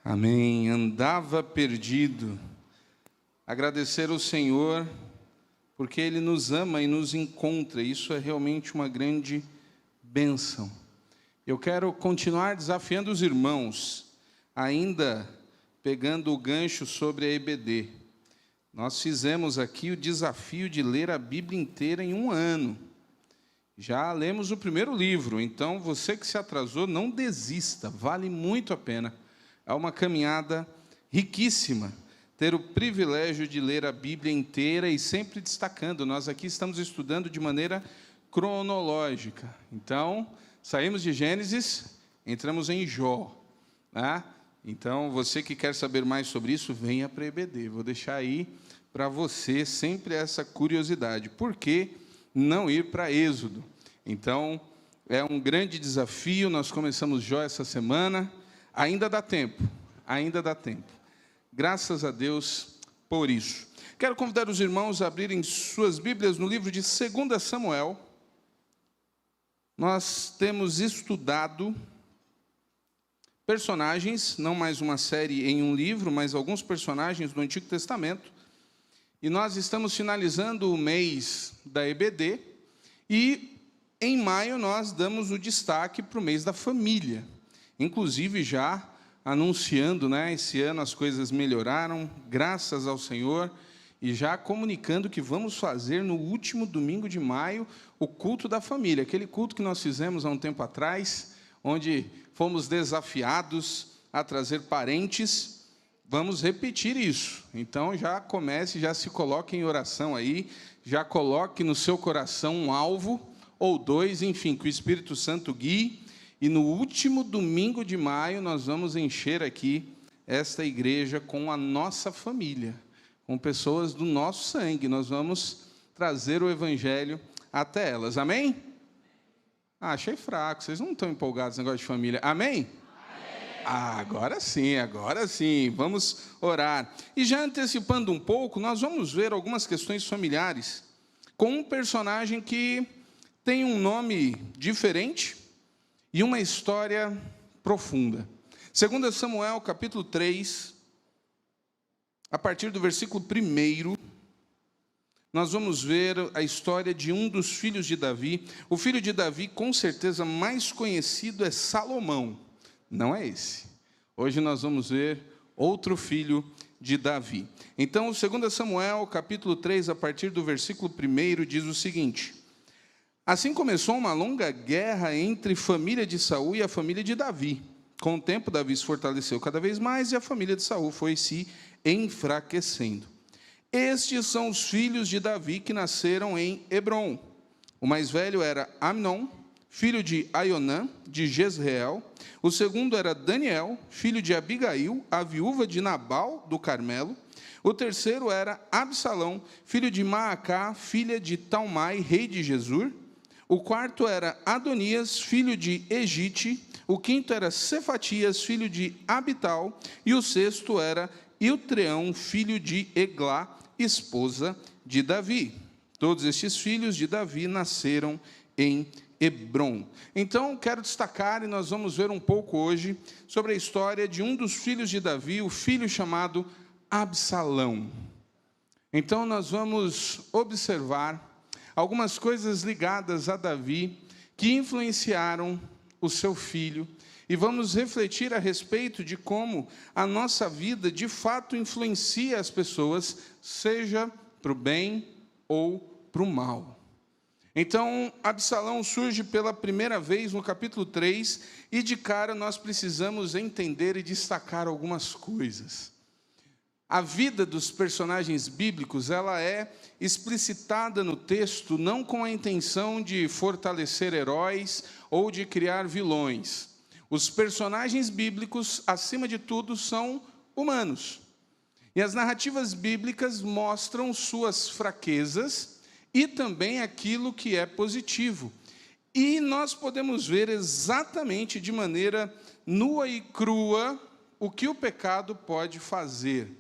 Amém. Andava perdido. Agradecer ao Senhor, porque Ele nos ama e nos encontra. Isso é realmente uma grande bênção. Eu quero continuar desafiando os irmãos, ainda pegando o gancho sobre a EBD. Nós fizemos aqui o desafio de ler a Bíblia inteira em um ano. Já lemos o primeiro livro, então você que se atrasou, não desista, vale muito a pena. É uma caminhada riquíssima, ter o privilégio de ler a Bíblia inteira e sempre destacando. Nós aqui estamos estudando de maneira cronológica. Então, saímos de Gênesis, entramos em Jó, né? Então, você que quer saber mais sobre isso, venha para a EBD. Vou deixar aí para você sempre essa curiosidade. Por que não ir para Êxodo? Então, é um grande desafio. Nós começamos Jó essa semana. Ainda dá tempo, ainda dá tempo. Graças a Deus por isso. Quero convidar os irmãos a abrirem suas Bíblias no livro de 2 Samuel. Nós temos estudado personagens, não mais uma série em um livro, mas alguns personagens do Antigo Testamento. E nós estamos finalizando o mês da EBD. E em maio nós damos o destaque para o mês da família. Inclusive já anunciando, né, esse ano as coisas melhoraram, graças ao Senhor, e já comunicando que vamos fazer no último domingo de maio o culto da família, aquele culto que nós fizemos há um tempo atrás, onde fomos desafiados a trazer parentes. Vamos repetir isso. Então já comece, já se coloque em oração aí, já coloque no seu coração um alvo, ou dois, enfim, que o Espírito Santo guie. E no último domingo de maio, nós vamos encher aqui esta igreja com a nossa família, com pessoas do nosso sangue. Nós vamos trazer o Evangelho até elas. Amém? Achei fraco, vocês não estão empolgados no negócio de família. Amém? Agora sim, vamos orar. E já antecipando um pouco, nós vamos ver algumas questões familiares com um personagem que tem um nome diferente, e uma história profunda. 2 Samuel, capítulo 3, a partir do versículo 1, nós vamos ver a história de um dos filhos de Davi. O filho de Davi, com certeza, mais conhecido é Salomão. Não é esse. Hoje nós vamos ver outro filho de Davi. Então, 2 Samuel, capítulo 3, a partir do versículo 1, diz o seguinte: assim começou uma longa guerra entre a família de Saul e a família de Davi. Com o tempo, Davi se fortaleceu cada vez mais e a família de Saul foi se enfraquecendo. Estes são os filhos de Davi que nasceram em Hebrom. O mais velho era Amnon, filho de Aionã, de Jezreel. O segundo era Daniel, filho de Abigail, a viúva de Nabal, do Carmelo. O terceiro era Absalão, filho de Maacá, filha de Talmai, rei de Gesur. O quarto era Adonias, filho de Egite. O quinto era Cefatias, filho de Abital. E o sexto era Iltreão, filho de Eglá, esposa de Davi. Todos estes filhos de Davi nasceram em Hebrom. Então, quero destacar, e nós vamos ver um pouco hoje, sobre a história de um dos filhos de Davi, o filho chamado Absalão. Então, nós vamos observar algumas coisas ligadas a Davi que influenciaram o seu filho, e vamos refletir a respeito de como a nossa vida de fato influencia as pessoas, seja para o bem ou para o mal. Então, Absalão surge pela primeira vez no capítulo 3, e de cara nós precisamos entender e destacar algumas coisas. A vida dos personagens bíblicos, ela é explicitada no texto não com a intenção de fortalecer heróis ou de criar vilões. Os personagens bíblicos, acima de tudo, são humanos. E as narrativas bíblicas mostram suas fraquezas e também aquilo que é positivo. E nós podemos ver exatamente de maneira nua e crua o que o pecado pode fazer.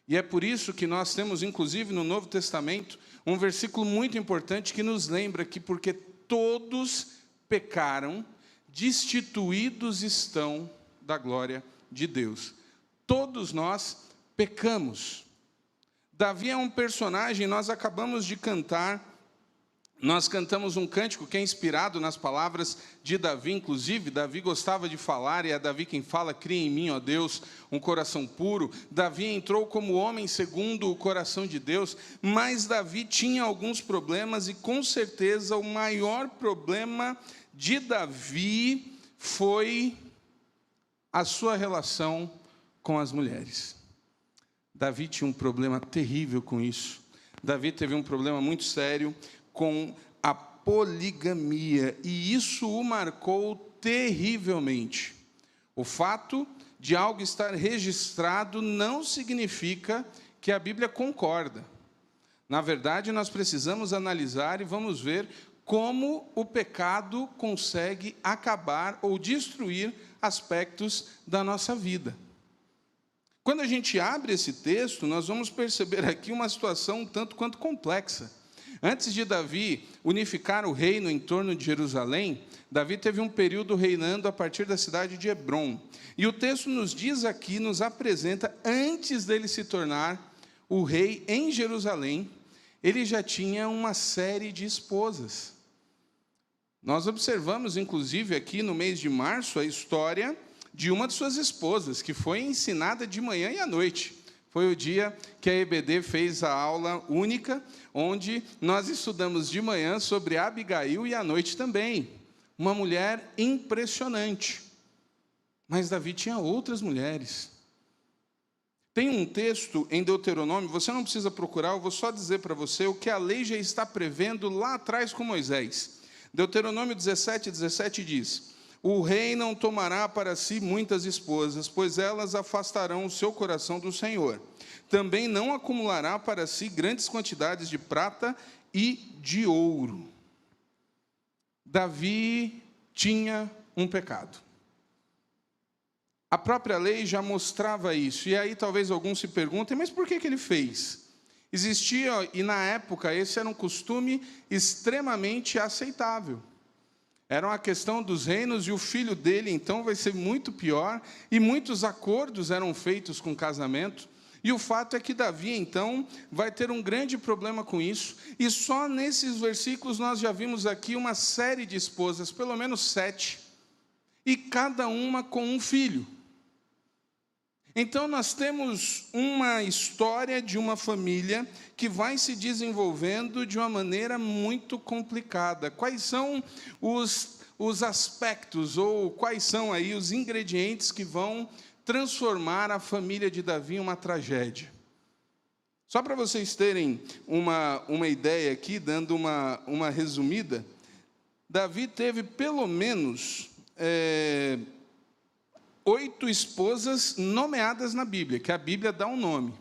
E é por isso que nós temos, inclusive, no Novo Testamento, um versículo muito importante que nos lembra que porque todos pecaram, destituídos estão da glória de Deus. todos nós pecamos. Davi é um personagem, nós acabamos de cantar, nós cantamos um cântico que é inspirado nas palavras de Davi, inclusive, Davi gostava de falar, e é Davi quem fala: cria em mim, ó Deus, um coração puro. Davi entrou como homem segundo o coração de Deus, mas Davi tinha alguns problemas, e com certeza o maior problema de Davi foi a sua relação com as mulheres. Davi tinha um problema terrível com isso. Davi teve um problema muito sério com a poligamia, e isso o marcou terrivelmente. O fato de algo estar registrado não significa que a Bíblia concorda. Na verdade, nós precisamos analisar e vamos ver como o pecado consegue acabar ou destruir aspectos da nossa vida. Quando a gente abre esse texto, nós vamos perceber aqui uma situação um tanto quanto complexa. Antes de Davi unificar o reino em torno de Jerusalém, Davi teve um período reinando a partir da cidade de Hebrom. E o texto nos diz aqui, nos apresenta, antes dele se tornar o rei em Jerusalém, ele já tinha uma série de esposas. Nós observamos, inclusive, aqui no mês de março, a história de uma de suas esposas, que foi ensinada de manhã e à noite. Foi o dia que a EBD fez a aula única, onde nós estudamos de manhã sobre Abigail e à noite também. Uma mulher impressionante. Mas Davi tinha outras mulheres. Tem um texto em Deuteronômio, você não precisa procurar, eu vou só dizer para você o que a lei já está prevendo lá atrás com Moisés. Deuteronômio 17 diz: o rei não tomará para si muitas esposas, pois elas afastarão o seu coração do Senhor. Também não acumulará para si grandes quantidades de prata e de ouro. Davi tinha um pecado. A própria lei já mostrava isso. E aí talvez alguns se perguntem, mas por que ele fez? Existia, e na época esse era um costume extremamente aceitável. Era uma questão dos reinos, e o filho dele, então, vai ser muito pior, e muitos acordos eram feitos com casamento, e o fato é que Davi, então, vai ter um grande problema com isso, e só nesses versículos nós já vimos aqui uma série de esposas, pelo menos 7, e cada uma com um filho. Então, nós temos uma história de uma família que vai se desenvolvendo de uma maneira muito complicada. Quais são os aspectos, ou quais são aí os ingredientes que vão transformar a família de Davi em uma tragédia? Só para vocês terem uma ideia aqui, dando uma resumida, Davi teve pelo menos 8 esposas nomeadas na Bíblia, que a Bíblia dá um nome.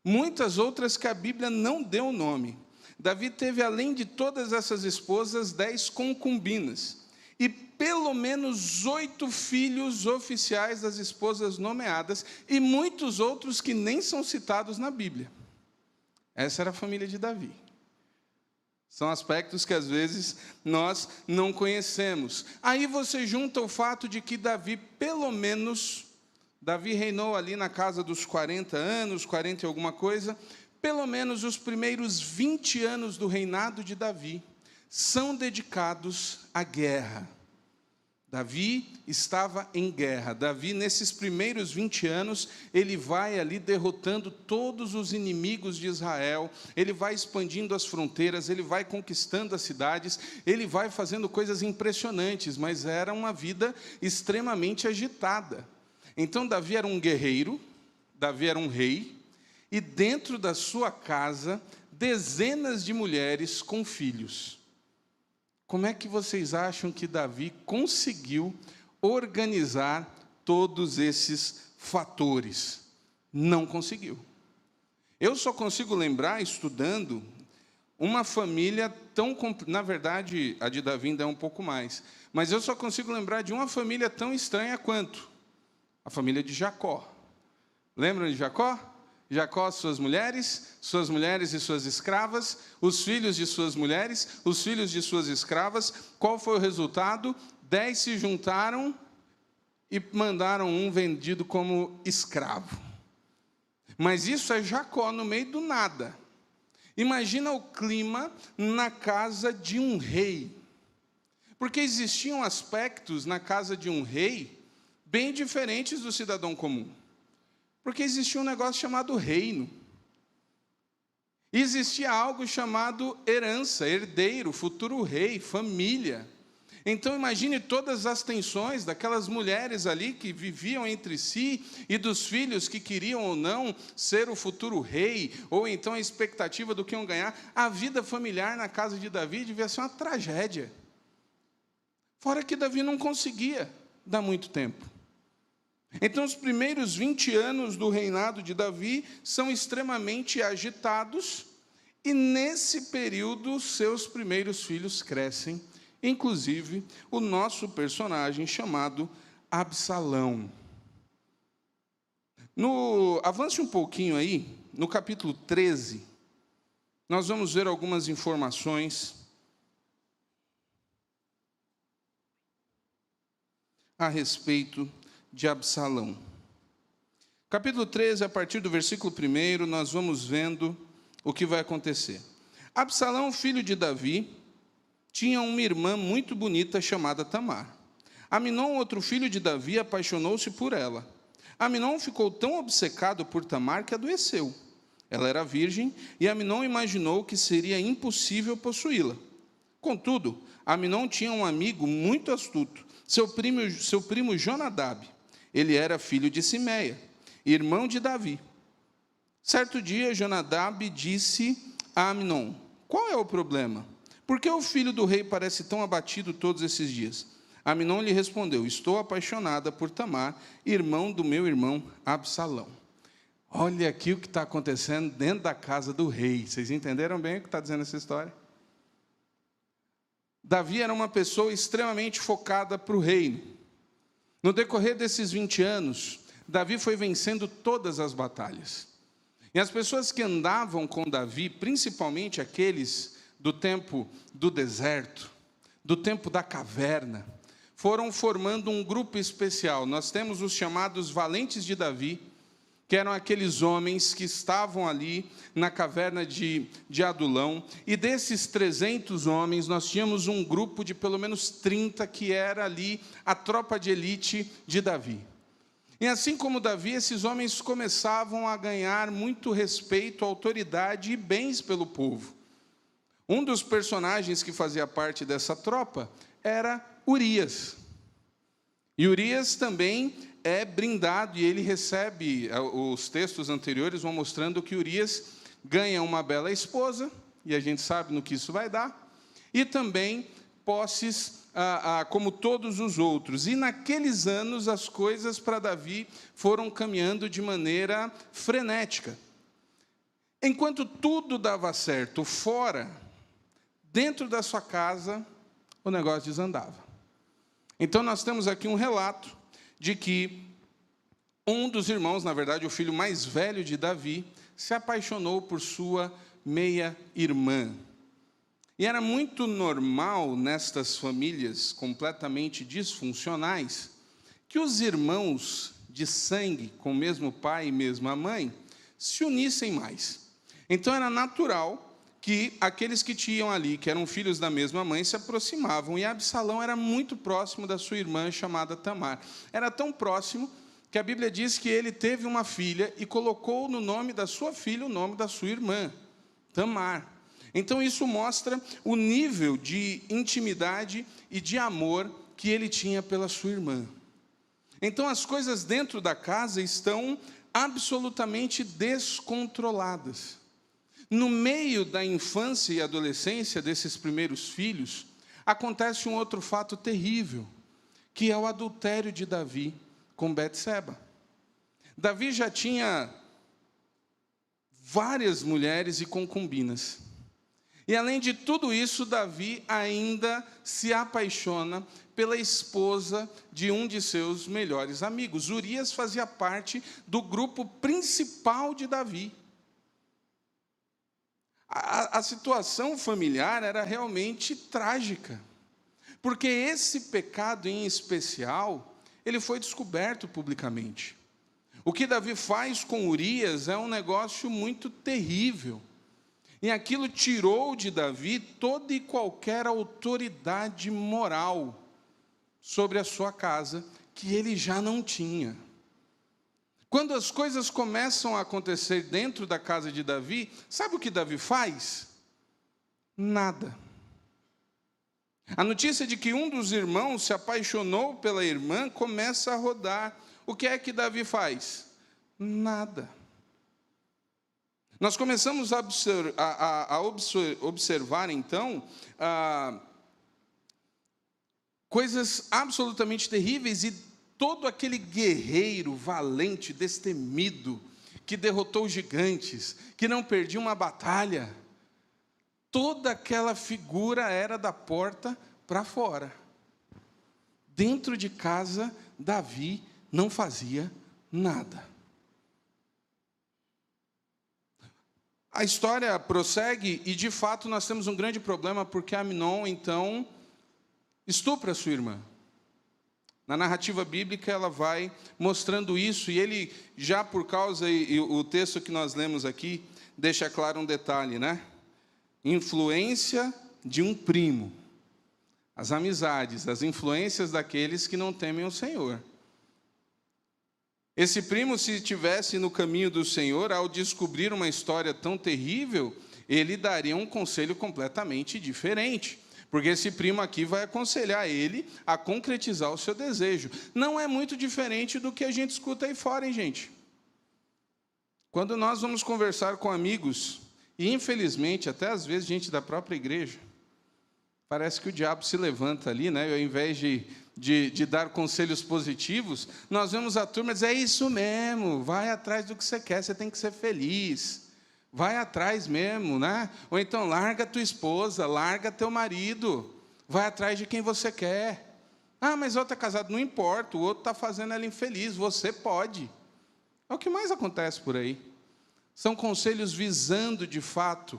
Muitas outras que a Bíblia não deu nome. Davi teve, além de todas essas esposas, 10 concubinas. E pelo menos 8 filhos oficiais das esposas nomeadas, e muitos outros que nem são citados na Bíblia. Essa era a família de Davi. São aspectos que, às vezes, nós não conhecemos. Aí você junta o fato de que Davi reinou ali na casa dos 40 anos, 40 e alguma coisa, pelo menos os primeiros 20 anos do reinado de Davi são dedicados à guerra. Davi estava em guerra. Davi, nesses primeiros 20 anos, ele vai ali derrotando todos os inimigos de Israel, ele vai expandindo as fronteiras, ele vai conquistando as cidades, ele vai fazendo coisas impressionantes, mas era uma vida extremamente agitada. Então, Davi era um guerreiro, Davi era um rei, e dentro da sua casa, dezenas de mulheres com filhos. Como é que vocês acham que Davi conseguiu organizar todos esses fatores? Não conseguiu. Eu só consigo lembrar, estudando, uma família tão... Na verdade, a de Davi ainda é um pouco mais. Mas eu só consigo lembrar de uma família tão estranha quanto a família de Jacó. Lembram de Jacó? Jacó, suas mulheres e suas escravas, os filhos de suas mulheres, os filhos de suas escravas. Qual foi o resultado? 10 se juntaram e mandaram um vendido como escravo. Mas isso é Jacó no meio do nada. Imagina o clima na casa de um rei. Porque existiam aspectos na casa de um rei bem diferentes do cidadão comum. Porque existia um negócio chamado reino. Existia algo chamado herança, herdeiro, futuro rei, família. Então imagine todas as tensões daquelas mulheres ali que viviam entre si e dos filhos que queriam ou não ser o futuro rei, ou então a expectativa do que iam ganhar. A vida familiar na casa de Davi devia ser uma tragédia. Fora que Davi não conseguia dar muito tempo. Então os primeiros 20 anos do reinado de Davi são extremamente agitados, e nesse período seus primeiros filhos crescem, inclusive o nosso personagem chamado Absalão. Avance um pouquinho aí, no capítulo 13, nós vamos ver algumas informações a respeito de Absalão. Capítulo 13, a partir do versículo 1, nós vamos vendo o que vai acontecer. Absalão, filho de Davi, tinha uma irmã muito bonita chamada Tamar. Aminon, outro filho de Davi, apaixonou-se por ela. Aminon ficou tão obcecado por Tamar que adoeceu. Ela era virgem e Aminon imaginou que seria impossível possuí-la. Contudo, Aminon tinha um amigo muito astuto, seu primo Jonadab. Ele era filho de Simeia, irmão de Davi. Certo dia, Jonadab disse a Aminon: qual é o problema? Por que o filho do rei parece tão abatido todos esses dias? Aminon lhe respondeu: estou apaixonada por Tamar, irmão do meu irmão Absalão. Olha aqui o que está acontecendo dentro da casa do rei. Vocês entenderam bem o que está dizendo essa história? Davi era uma pessoa extremamente focada para o reino. No decorrer desses 20 anos, Davi foi vencendo todas as batalhas. E as pessoas que andavam com Davi, principalmente aqueles do tempo do deserto, do tempo da caverna, foram formando um grupo especial. Nós temos os chamados valentes de Davi, que eram aqueles homens que estavam ali na caverna de Adulão, e desses 300 homens, nós tínhamos um grupo de pelo menos 30, que era ali a tropa de elite de Davi. E assim como Davi, esses homens começavam a ganhar muito respeito, autoridade e bens pelo povo. Um dos personagens que fazia parte dessa tropa era Urias. E Urias também é brindado, e ele recebe, os textos anteriores vão mostrando que Urias ganha uma bela esposa, e a gente sabe no que isso vai dar, e também posses como todos os outros. E naqueles anos as coisas para Davi foram caminhando de maneira frenética. Enquanto tudo dava certo fora, dentro da sua casa, o negócio desandava. Então nós temos aqui um relato de que um dos irmãos, na verdade o filho mais velho de Davi, se apaixonou por sua meia-irmã. E era muito normal nestas famílias completamente disfuncionais que os irmãos de sangue, com o mesmo pai e mesma mãe, se unissem mais. Então era natural que aqueles que tinham ali, que eram filhos da mesma mãe, se aproximavam. E Absalão era muito próximo da sua irmã chamada Tamar. Era tão próximo que a Bíblia diz que ele teve uma filha e colocou no nome da sua filha o nome da sua irmã, Tamar. Então isso mostra o nível de intimidade e de amor que ele tinha pela sua irmã. Então as coisas dentro da casa estão absolutamente descontroladas. No meio da infância e adolescência desses primeiros filhos, acontece um outro fato terrível, que é o adultério de Davi com Betseba. Davi já tinha várias mulheres e concubinas. E além de tudo isso, Davi ainda se apaixona pela esposa de um de seus melhores amigos. Urias fazia parte do grupo principal de Davi. A situação familiar era realmente trágica, porque esse pecado em especial ele foi descoberto publicamente. O que Davi faz com Urias é um negócio muito terrível. E aquilo tirou de Davi toda e qualquer autoridade moral sobre a sua casa, que ele já não tinha. Quando as coisas começam a acontecer dentro da casa de Davi, sabe o que Davi faz? Nada. A notícia de que um dos irmãos se apaixonou pela irmã começa a rodar. O que é que Davi faz? Nada. Nós começamos a observar, então, coisas absolutamente terríveis, e todo aquele guerreiro valente, destemido, que derrotou gigantes, que não perdia uma batalha, toda aquela figura era da porta para fora. Dentro de casa, Davi não fazia nada. A história prossegue e, de fato, nós temos um grande problema, porque Amnon, então, estupra sua irmã. Na narrativa bíblica, ela vai mostrando isso, e ele, já por causa, e o texto que nós lemos aqui, deixa claro um detalhe, né? Influência de um primo. As amizades, as influências daqueles que não temem o Senhor. Esse primo, se estivesse no caminho do Senhor, ao descobrir uma história tão terrível, ele daria um conselho completamente diferente. Porque esse primo aqui vai aconselhar ele a concretizar o seu desejo. Não é muito diferente do que a gente escuta aí fora, hein, gente? Quando nós vamos conversar com amigos, e infelizmente, até às vezes, gente da própria igreja, parece que o diabo se levanta ali, né? E ao invés de dar conselhos positivos, nós vemos a turma dizer: é isso mesmo, vai atrás do que você quer, você tem que ser feliz. Vai atrás mesmo, né? Ou então, larga tua esposa, larga teu marido, vai atrás de quem você quer. Ah, mas outro é casado, não importa, o outro está fazendo ela infeliz, você pode. É o que mais acontece por aí. São conselhos visando, de fato,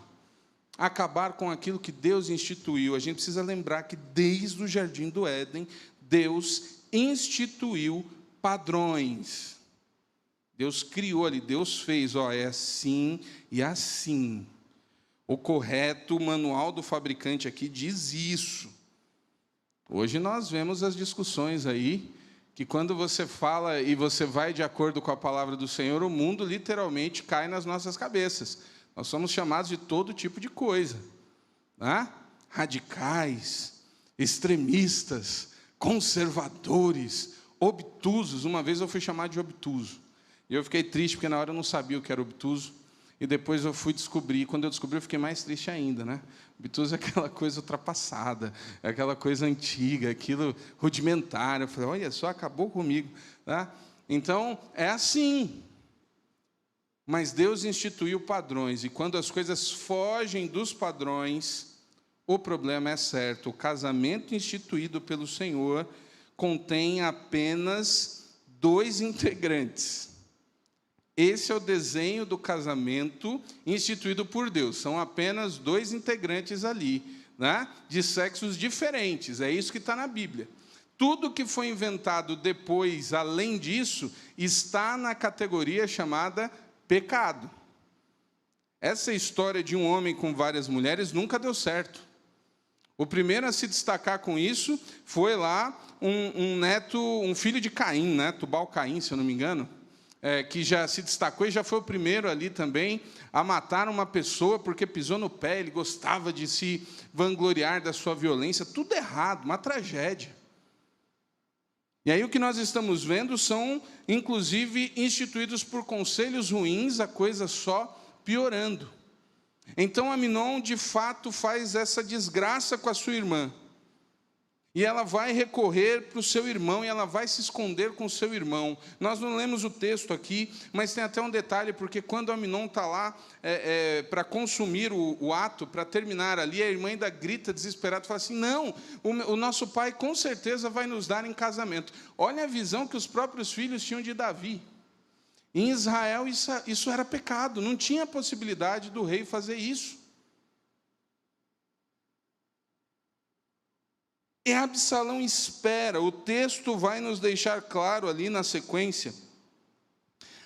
acabar com aquilo que Deus instituiu. A gente precisa lembrar que, desde o Jardim do Éden, Deus instituiu padrões. Deus criou ali, Deus fez, é assim e assim. O correto, o manual do fabricante aqui diz isso. Hoje nós vemos as discussões aí, que quando você fala e você vai de acordo com a palavra do Senhor, o mundo literalmente cai nas nossas cabeças. Nós somos chamados de todo tipo de coisa, né? Radicais, extremistas, conservadores, obtusos. Uma vez eu fui chamado de obtuso. E eu fiquei triste, porque na hora eu não sabia o que era obtuso. E depois eu fui descobrir. E quando eu descobri, eu fiquei mais triste ainda, né? Obtuso é aquela coisa ultrapassada, é aquela coisa antiga, aquilo rudimentar. Eu falei: olha só, acabou comigo. Tá? Então, é assim. Mas Deus instituiu padrões. E quando as coisas fogem dos padrões, o problema é certo. O casamento instituído pelo Senhor contém apenas 2 integrantes. Esse é o desenho do casamento instituído por Deus. São apenas 2 integrantes ali, né? De sexos diferentes. É isso que está na Bíblia. Tudo que foi inventado depois, além disso, está na categoria chamada pecado. Essa história de um homem com várias mulheres nunca deu certo. O primeiro a se destacar com isso foi lá um filho de Caim, né? Tubal-Caim, se eu não me engano. Que já se destacou e já foi o primeiro ali também a matar uma pessoa porque pisou no pé. Ele gostava de se vangloriar da sua violência. Tudo errado, uma tragédia. E aí o que nós estamos vendo são, inclusive, instituídos por conselhos ruins, a coisa só piorando. Então Amnon, de fato, faz essa desgraça com a sua irmã. E ela vai recorrer para o seu irmão, e ela vai se esconder com o seu irmão. Nós não lemos o texto aqui, mas tem até um detalhe, porque quando Amnon está lá para consumir o ato, para terminar ali, a irmã ainda grita desesperada, fala assim: não, o nosso pai com certeza vai nos dar em casamento. Olha a visão que os próprios filhos tinham de Davi. Em Israel isso era pecado, não tinha possibilidade do rei fazer isso. E Absalão espera, o texto vai nos deixar claro ali na sequência.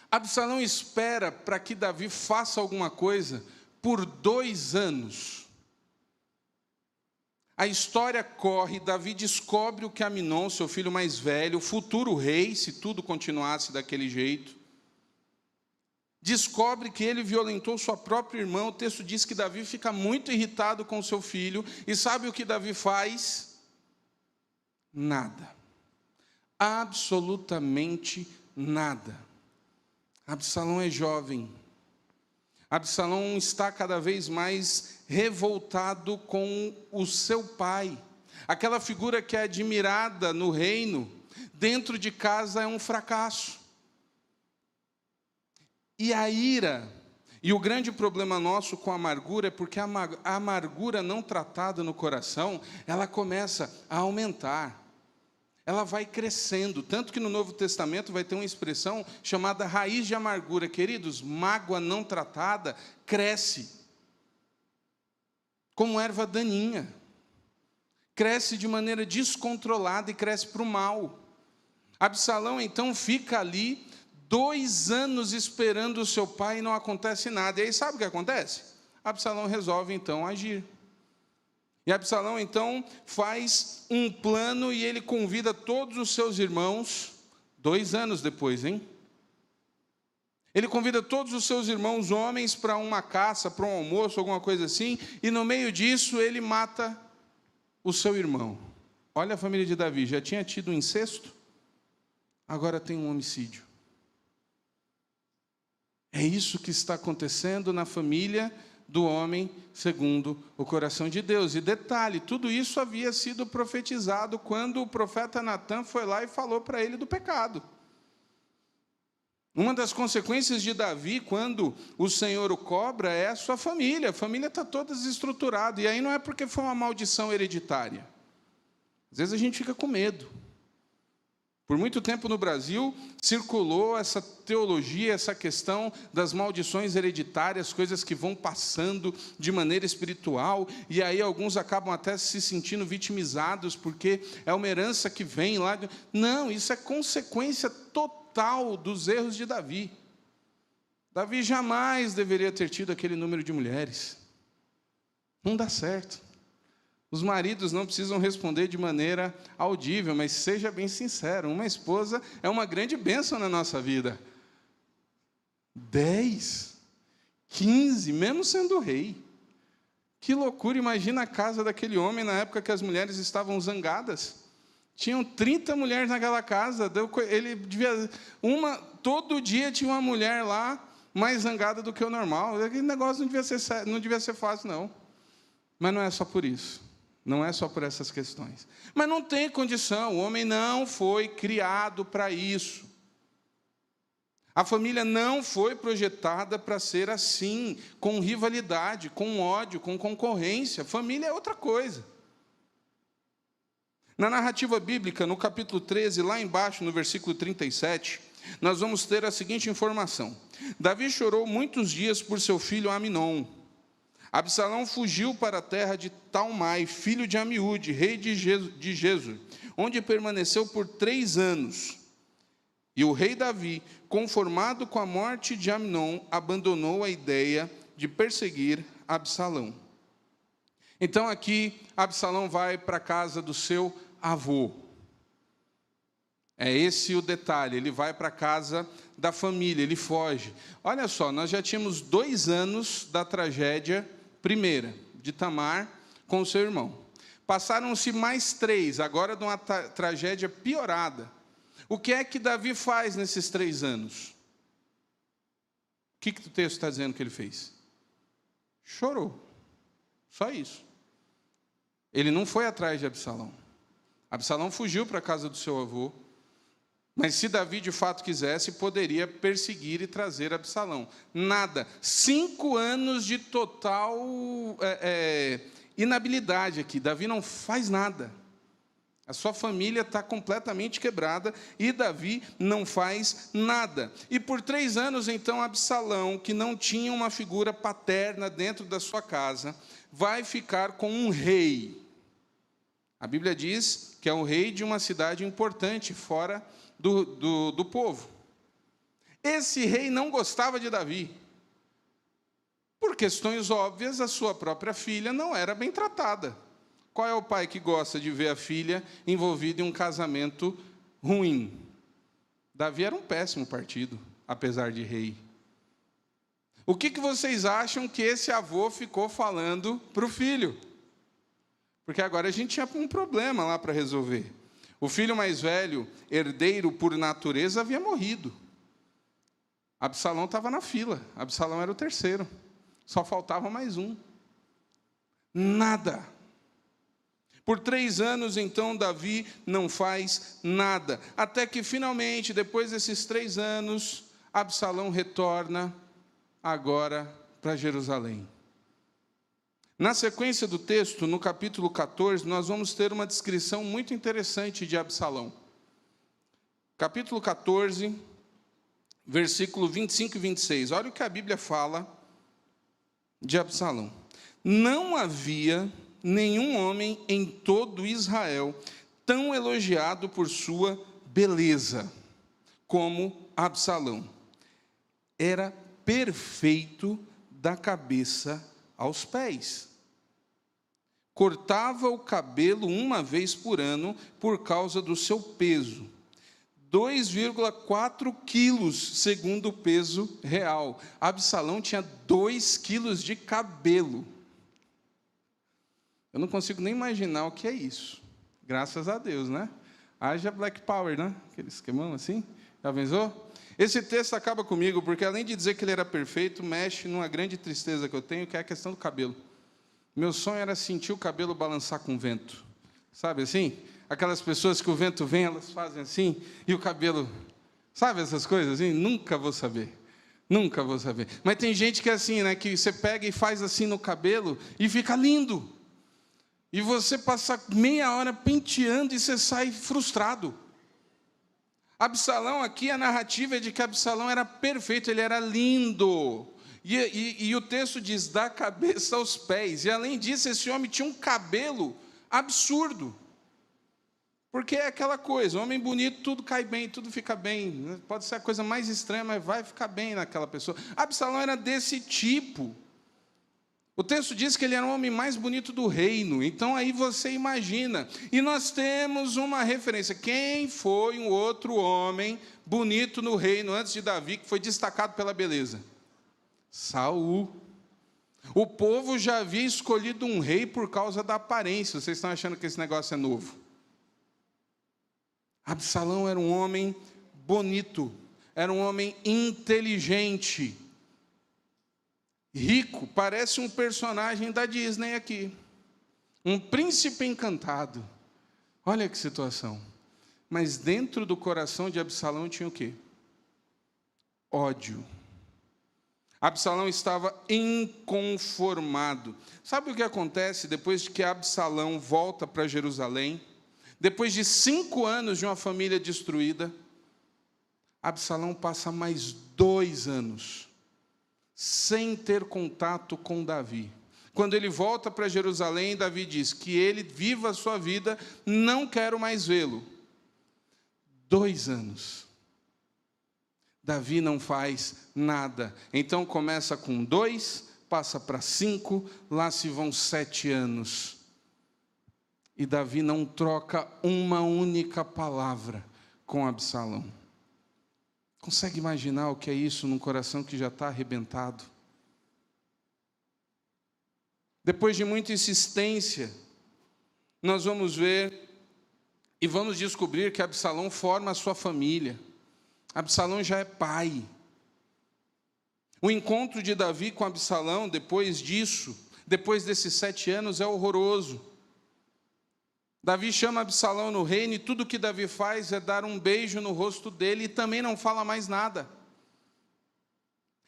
Absalão espera para que Davi faça alguma coisa por 2 anos. A história corre, Davi descobre o que Aminon, seu filho mais velho, futuro rei, se tudo continuasse daquele jeito, descobre que ele violentou sua própria irmã. O texto diz que Davi fica muito irritado com seu filho, e sabe o que Davi faz? Nada. Absolutamente nada. Absalão é jovem. Absalão está cada vez mais revoltado com o seu pai. Aquela figura que é admirada no reino, dentro de casa é um fracasso. E a ira, e o grande problema nosso com a amargura é porque a amargura não tratada no coração, ela começa a aumentar. Ela vai crescendo, tanto que no Novo Testamento vai ter uma expressão chamada raiz de amargura. Queridos, mágoa não tratada cresce como erva daninha, cresce de maneira descontrolada e cresce para o mal. Absalão então fica ali 2 anos esperando o seu pai e não acontece nada. E aí sabe o que acontece? Absalão resolve então agir. E Absalão, então, faz um plano e ele convida todos os seus irmãos, 2 anos depois, hein? Ele convida todos os seus irmãos homens para uma caça, para um almoço, alguma coisa assim, e no meio disso ele mata o seu irmão. Olha a família de Davi, já tinha tido um incesto, agora tem um homicídio. É isso que está acontecendo na família do homem segundo o coração de Deus. E detalhe, tudo isso havia sido profetizado quando o profeta Natã foi lá e falou para ele do pecado. Uma das consequências de Davi, quando o Senhor o cobra, é a sua família. A família está toda desestruturada. E aí não é porque foi uma maldição hereditária. Às vezes a gente fica com medo. Por muito tempo no Brasil, circulou essa teologia, essa questão das maldições hereditárias, coisas que vão passando de maneira espiritual, e aí alguns acabam até se sentindo vitimizados, porque é uma herança que vem lá. Não, isso é consequência total dos erros de Davi. Davi jamais deveria ter tido aquele número de mulheres. Não dá certo. Os maridos não precisam responder de maneira audível, mas seja bem sincero, uma esposa é uma grande bênção na nossa vida. 10, 15, mesmo sendo rei. Que loucura, imagina a casa daquele homem na época que as mulheres estavam zangadas. Tinham 30 mulheres naquela casa, ele devia, todo dia tinha uma mulher lá mais zangada do que o normal. Aquele negócio não devia ser fácil, não. Mas não é só por isso. Não é só por essas questões. Mas não tem condição, o homem não foi criado para isso. A família não foi projetada para ser assim, com rivalidade, com ódio, com concorrência. Família é outra coisa. Na narrativa bíblica, no capítulo 13, lá embaixo, no versículo 37, nós vamos ter a seguinte informação. Davi chorou muitos dias por seu filho Aminon. Absalão fugiu para a terra de Talmai, filho de Amiúde, rei de Gesur, onde permaneceu por 3 anos. E o rei Davi, conformado com a morte de Aminon, abandonou a ideia de perseguir Absalão. Então aqui, Absalão vai para a casa do seu avô. É esse o detalhe, ele vai para a casa da família, ele foge. Olha só, nós já tínhamos 2 anos da tragédia primeira, de Tamar com o seu irmão. Passaram-se mais 3, agora de uma tragédia piorada. O que é que Davi faz nesses 3 anos? O que o texto está dizendo que ele fez? Chorou. Só isso. Ele não foi atrás de Absalão. Absalão fugiu para a casa do seu avô. Mas se Davi de fato quisesse, poderia perseguir e trazer Absalão. Nada. 5 anos de total inabilidade aqui. Davi não faz nada. A sua família está completamente quebrada e Davi não faz nada. E por 3 anos, então, Absalão, que não tinha uma figura paterna dentro da sua casa, vai ficar com um rei. A Bíblia diz que é o rei de uma cidade importante, fora do povo. Esse rei não gostava de Davi. Por questões óbvias, a sua própria filha não era bem tratada. Qual é o pai que gosta de ver a filha envolvida em um casamento ruim? Davi era um péssimo partido, apesar de rei. O que vocês acham que esse avô ficou falando para o filho? Porque agora a gente tinha um problema lá para resolver. O filho mais velho, herdeiro por natureza, havia morrido. Absalão estava na fila. Absalão era o terceiro. Só faltava mais um. Nada. Por 3 anos, então, Davi não faz nada. Até que, finalmente, depois desses 3 anos, Absalão retorna agora para Jerusalém. Na sequência do texto, no capítulo 14, nós vamos ter uma descrição muito interessante de Absalão. Capítulo 14, versículo 25 e 26. Olha o que a Bíblia fala de Absalão. Não havia nenhum homem em todo Israel tão elogiado por sua beleza como Absalão. Era perfeito da cabeça aos pés. Cortava o cabelo uma vez por ano por causa do seu peso. 2,4 quilos, segundo o peso real. Absalão tinha 2 quilos de cabelo. Eu não consigo nem imaginar o que é isso. Graças a Deus, né? Haja Black Power, né? Aquele esquemão assim. Já pensou? Esse texto acaba comigo, porque além de dizer que ele era perfeito, mexe numa grande tristeza que eu tenho, que é a questão do cabelo. Meu sonho era sentir o cabelo balançar com o vento. Sabe assim? Aquelas pessoas que o vento vem, elas fazem assim, e o cabelo... Sabe essas coisas assim? Nunca vou saber. Nunca vou saber. Mas tem gente que é assim, né? Que você pega e faz assim no cabelo e fica lindo. E você passa meia hora penteando e você sai frustrado. Absalão aqui, a narrativa é de que Absalão era perfeito, ele era lindo. E o texto diz, da cabeça aos pés. E além disso, esse homem tinha um cabelo absurdo. Porque é aquela coisa, homem bonito, tudo cai bem, tudo fica bem. Pode ser a coisa mais estranha, mas vai ficar bem naquela pessoa. Absalão era desse tipo. O texto diz que ele era o homem mais bonito do reino. Então aí você imagina. E nós temos uma referência. Quem foi um outro homem bonito no reino antes de Davi, que foi destacado pela beleza? Saul. O povo já havia escolhido um rei por causa da aparência. Vocês estão achando que esse negócio é novo? Absalão era um homem bonito. Era um homem inteligente. Rico, parece um personagem da Disney aqui. Um príncipe encantado. Olha que situação. Mas dentro do coração de Absalão tinha o quê? Ódio. Absalão estava inconformado. Sabe o que acontece depois de que Absalão volta para Jerusalém? Depois de 5 anos de uma família destruída, Absalão passa mais 2 anos sem ter contato com Davi. Quando ele volta para Jerusalém, Davi diz que ele viva a sua vida, não quero mais vê-lo. 2 anos. Davi não faz nada. Então começa com 2, passa para 5, lá se vão 7 anos. E Davi não troca uma única palavra com Absalão. Consegue imaginar o que é isso num coração que já está arrebentado? Depois de muita insistência, nós vamos ver e vamos descobrir que Absalão forma a sua família. Absalão já é pai. O encontro de Davi com Absalão, depois disso, depois desses 7 anos, é horroroso. Davi chama Absalão no reino e tudo que Davi faz é dar um beijo no rosto dele e também não fala mais nada.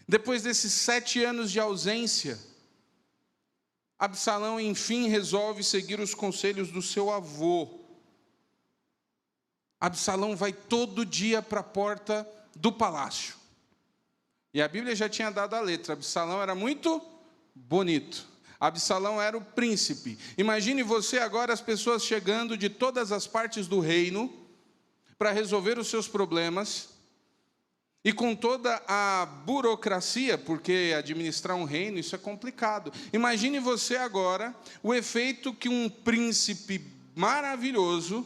Depois desses 7 anos de ausência, Absalão enfim resolve seguir os conselhos do seu avô. Absalão vai todo dia para a porta do palácio. E a Bíblia já tinha dado a letra, Absalão era muito bonito. Absalão era o príncipe. Imagine você agora as pessoas chegando de todas as partes do reino para resolver os seus problemas, e com toda a burocracia, porque administrar um reino, isso é complicado. Imagine você agora o efeito que um príncipe maravilhoso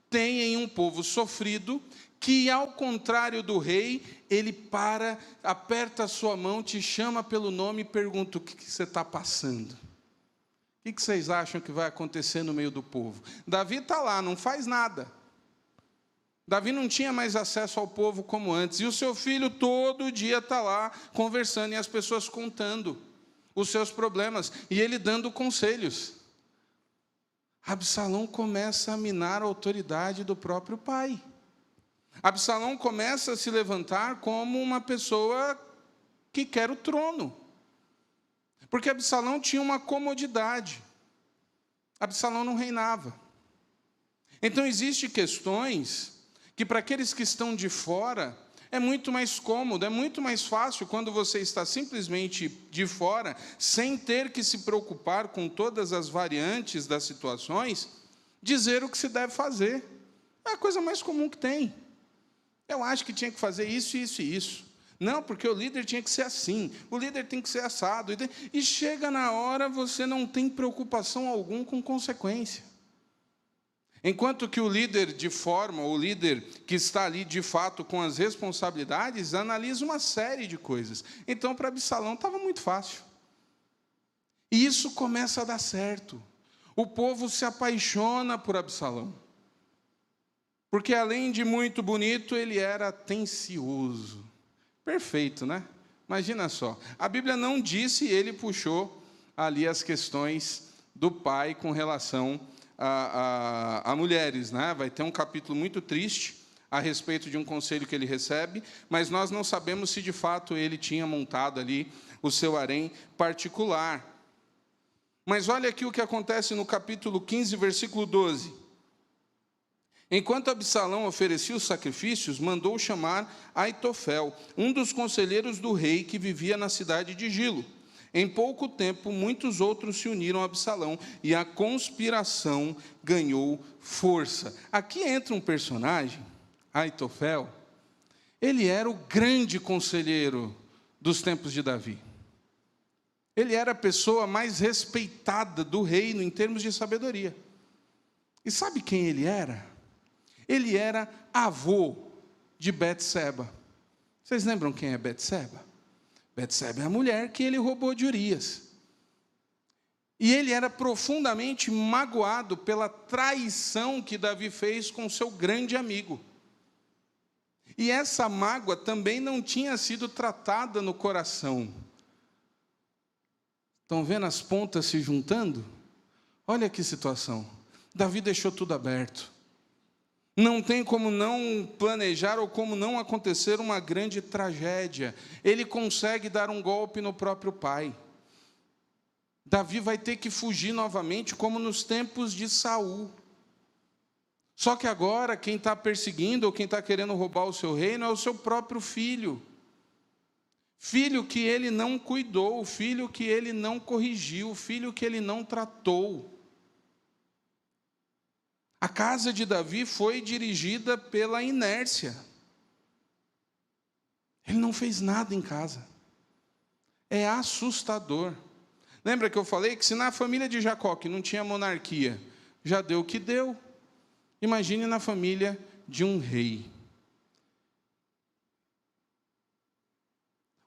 tem em um povo sofrido, que ao contrário do rei, ele para, aperta a sua mão, te chama pelo nome e pergunta: o que você está passando? O que vocês acham que vai acontecer no meio do povo? Davi está lá, não faz nada. Davi não tinha mais acesso ao povo como antes, e o seu filho todo dia está lá conversando, e as pessoas contando os seus problemas, e ele dando conselhos. Absalão começa a minar a autoridade do próprio pai. Absalão começa a se levantar como uma pessoa que quer o trono, porque Absalão tinha uma comodidade. Absalão não reinava. Então existem questões que para aqueles que estão de fora é muito mais cômodo, é muito mais fácil quando você está simplesmente de fora, sem ter que se preocupar com todas as variantes das situações, dizer o que se deve fazer. É a coisa mais comum que tem. Eu acho que tinha que fazer isso, isso e isso. Não, porque o líder tinha que ser assim, o líder tem que ser assado. E chega na hora, você não tem preocupação alguma com consequência. Enquanto que o líder de forma, o líder que está ali de fato com as responsabilidades, analisa uma série de coisas. Então, para Absalão estava muito fácil. E isso começa a dar certo. O povo se apaixona por Absalão. Porque além de muito bonito, ele era atencioso. Perfeito, né? Imagina só. A Bíblia não disse, ele puxou ali as questões do pai com relação a mulheres, né? Vai ter um capítulo muito triste a respeito de um conselho que ele recebe, mas nós não sabemos se de fato ele tinha montado ali o seu harém particular. Mas olha aqui o que acontece no capítulo 15, versículo 12. Enquanto Absalão oferecia os sacrifícios, mandou chamar Aitofel, um dos conselheiros do rei que vivia na cidade de Gilo. Em pouco tempo, muitos outros se uniram a Absalão e a conspiração ganhou força. Aqui entra um personagem, Aitofel. Ele era o grande conselheiro dos tempos de Davi. Ele era a pessoa mais respeitada do reino em termos de sabedoria. E sabe quem ele era? Ele era avô de Betseba. Vocês lembram quem é Betseba? Betseba é a mulher que ele roubou de Urias. E ele era profundamente magoado pela traição que Davi fez com seu grande amigo. E essa mágoa também não tinha sido tratada no coração. Estão vendo as pontas se juntando? Olha que situação. Davi deixou tudo aberto. Não tem como não planejar ou como não acontecer uma grande tragédia. Ele consegue dar um golpe no próprio pai. Davi vai ter que fugir novamente, como nos tempos de Saul. Só que agora quem está perseguindo ou quem está querendo roubar o seu reino é o seu próprio filho. Filho que ele não cuidou, filho que ele não corrigiu, filho que ele não tratou. A casa de Davi foi dirigida pela inércia. Ele não fez nada em casa. É assustador. Lembra que eu falei que se na família de Jacó, que não tinha monarquia, já deu o que deu, imagine na família de um rei.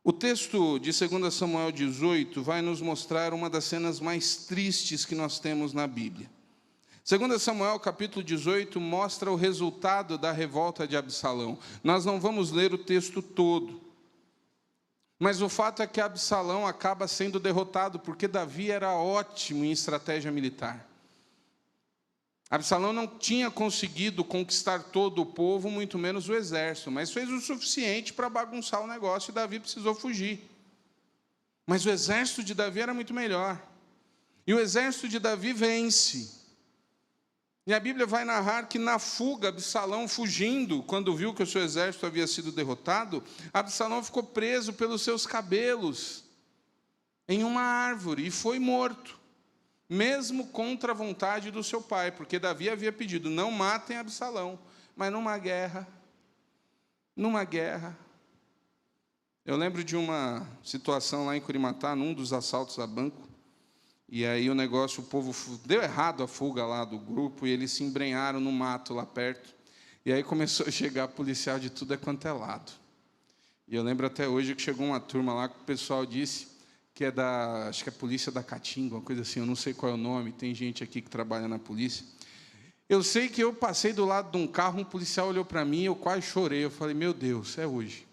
O texto de 2 Samuel 18 vai nos mostrar uma das cenas mais tristes que nós temos na Bíblia. 2 Samuel, capítulo 18, mostra o resultado da revolta de Absalão. Nós não vamos ler o texto todo, mas o fato é que Absalão acaba sendo derrotado, porque Davi era ótimo em estratégia militar. Absalão não tinha conseguido conquistar todo o povo, muito menos o exército, mas fez o suficiente para bagunçar o negócio e Davi precisou fugir. Mas o exército de Davi era muito melhor. E o exército de Davi vence. E a Bíblia vai narrar que na fuga, Absalão fugindo, quando viu que o seu exército havia sido derrotado, Absalão ficou preso pelos seus cabelos em uma árvore e foi morto. mesmo contra a vontade do seu pai, porque Davi havia pedido, não matem Absalão, mas numa guerra, eu lembro de uma situação lá em Curimatá, num dos assaltos a banco, e aí o povo deu errado a fuga lá do grupo, e eles se embrenharam no mato lá perto, e aí começou a chegar policial de tudo quanto é lado. E eu lembro até hoje que chegou uma turma lá que o pessoal disse que é acho que é a polícia da Caatinga, uma coisa assim, eu não sei qual é o nome, tem gente aqui que trabalha na polícia. Eu sei que eu passei do lado de um carro, um policial olhou para mim, eu quase chorei, eu falei, meu Deus, é hoje.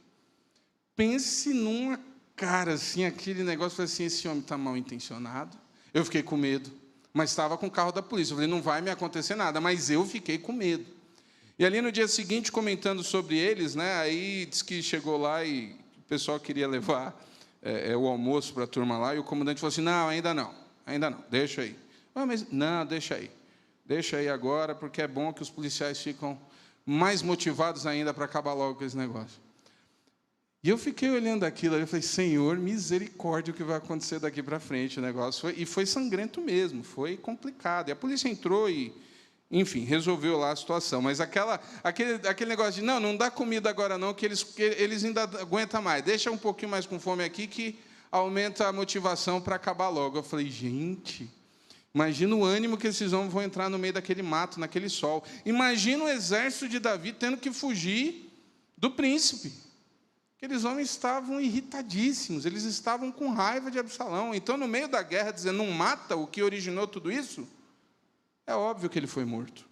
Pense numa cara assim, aquele negócio, eu falei assim, esse homem está mal intencionado. Eu fiquei com medo, mas estava com o carro da polícia, eu falei, não vai me acontecer nada, mas eu fiquei com medo. E ali no dia seguinte, comentando sobre eles, né, aí disse que chegou lá e o pessoal queria levar o almoço para a turma lá, e o comandante falou assim, não, ainda não, deixa aí. Mas não, deixa aí agora, porque é bom que os policiais ficam mais motivados ainda para acabar logo com esse negócio. E eu fiquei olhando aquilo, eu falei, Senhor, misericórdia, o que vai acontecer daqui para frente, o negócio. E foi sangrento mesmo, foi complicado. E a polícia entrou e, enfim, resolveu lá a situação. Mas aquele negócio de, não dá comida agora não, que eles ainda aguentam mais. Deixa um pouquinho mais com fome aqui, que aumenta a motivação para acabar logo. Eu falei, gente, imagina o ânimo que esses homens vão entrar no meio daquele mato, naquele sol. Imagina o exército de Davi tendo que fugir do príncipe. Aqueles homens estavam irritadíssimos, eles estavam com raiva de Absalão. Então, no meio da guerra, dizendo, não mata o que originou tudo isso, é óbvio que ele foi morto.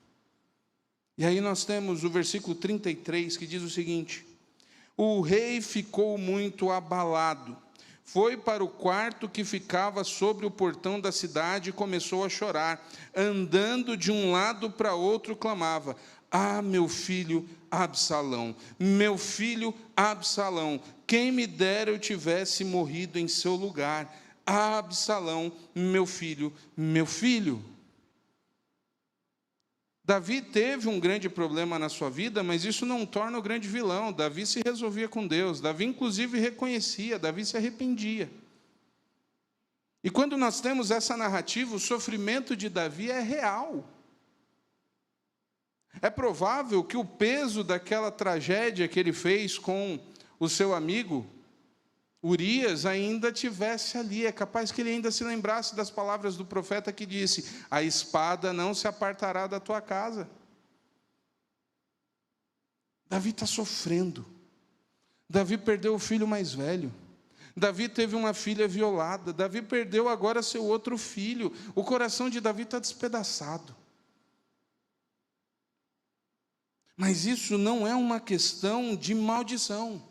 E aí nós temos o versículo 33, que diz o seguinte, o rei ficou muito abalado, foi para o quarto que ficava sobre o portão da cidade e começou a chorar, andando de um lado para outro, clamava, ah, meu filho Absalão, quem me dera eu tivesse morrido em seu lugar, ah, Absalão, meu filho. Davi teve um grande problema na sua vida, mas isso não torna o grande vilão. Davi se resolvia com Deus. Davi, inclusive, reconhecia. Davi se arrependia. E quando nós temos essa narrativa, o sofrimento de Davi é real. É provável que o peso daquela tragédia que ele fez com o seu amigo Urias ainda tivesse ali, é capaz que ele ainda se lembrasse das palavras do profeta que disse, a espada não se apartará da tua casa. Davi está sofrendo, Davi perdeu o filho mais velho, Davi teve uma filha violada, Davi perdeu agora seu outro filho, o coração de Davi está despedaçado. Mas isso não é uma questão de maldição.